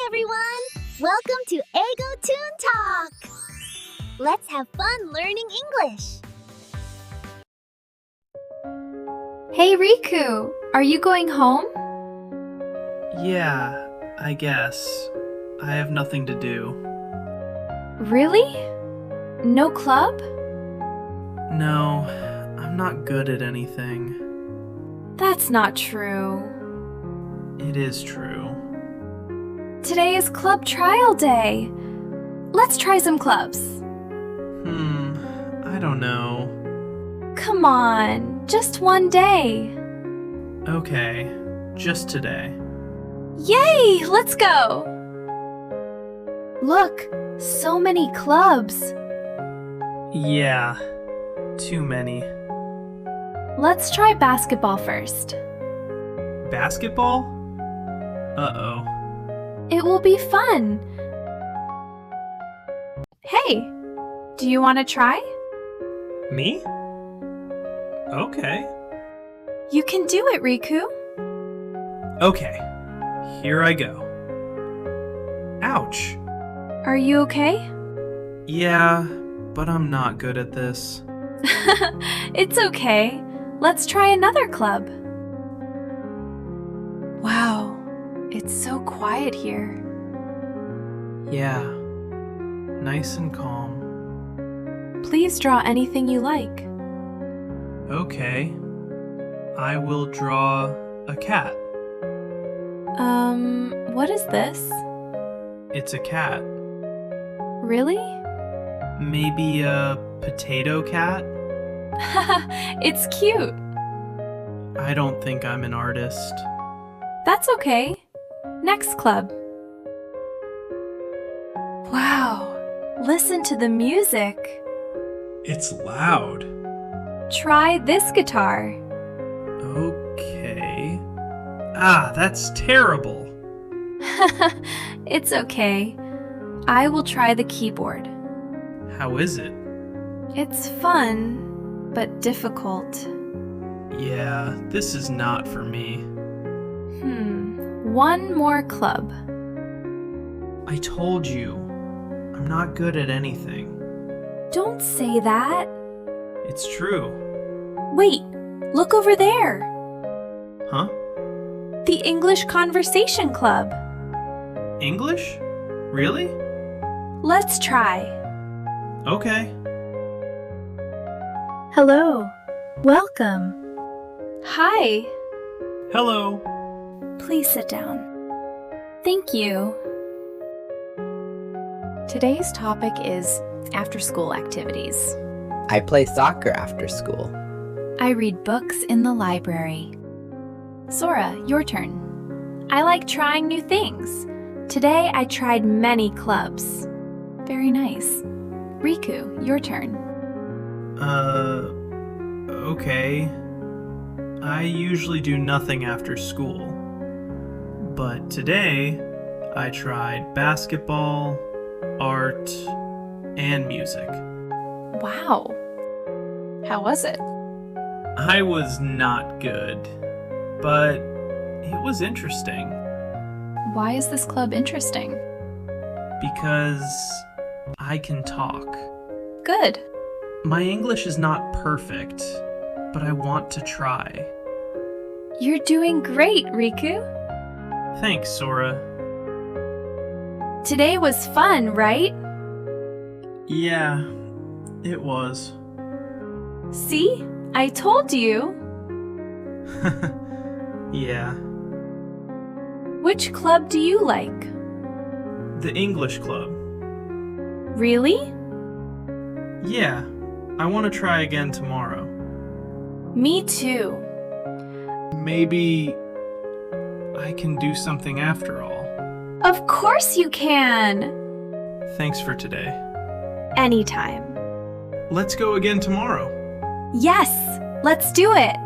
everyone! Welcome to Eigo Toon Talk! Let's have fun learning English! Hey Riku, are you going home? Yeah, I guess. I have nothing to do. Really? No club? No, I'm not good at anything. That's not true. It is true. Today is club trial day. Let's try some clubs. I don't know. Come on, just one day. Okay, just today. Yay, let's go! Look, so many clubs. Yeah, too many. Let's try basketball first. Basketball? Uh-oh. It will be fun. Hey, do you want to try? Me? Okay. You can do it, Riku. Okay, here I go. Ouch. Are you okay? Yeah, but I'm not good at this. It's okay. Let's try another club. Wow, it's so quiet here. Yeah, nice and calm. Please draw anything you like. Okay, I will draw a cat. What is this? It's a cat. Really? Maybe a potato cat? It's cute. I don't think I'm an artist. That's okay. Next club. Wow, listen to the music. It's loud. Try this guitar. Okay. Ah, that's terrible. It's okay. I will try the keyboard. How is it? It's fun, but difficult. Yeah, this is not for me. One more club. I told you, I'm not good at anything. Don't say that. It's true. Wait, look over there. Huh? The English Conversation Club. English? Really? Let's try. Okay. Hello. Welcome. Hi. Hello. Please sit down. Thank you. Today's topic is after-school activities. I play soccer after school. I read books in the library. Sora, your turn. I like trying new things. Today I tried many clubs. Very nice. Riku, your turn. Okay. I usually do nothing after school. But today, I tried basketball, art, and music. Wow. How was it? I was not good, but it was interesting Why is this club interesting? because I can talk. Good. My English is not perfect, but I want to try. You're doing great, Riku. Thanks, Sora. Today was fun, right? Yeah, it was. See? I told you. Yeah. Which club do you like? The English club. Really? Yeah, I want to try again tomorrow. Me too. Maybe I can do something after all. Of course you can. Thanks for today. Anytime. Let's go again tomorrow. Yes, let's do it.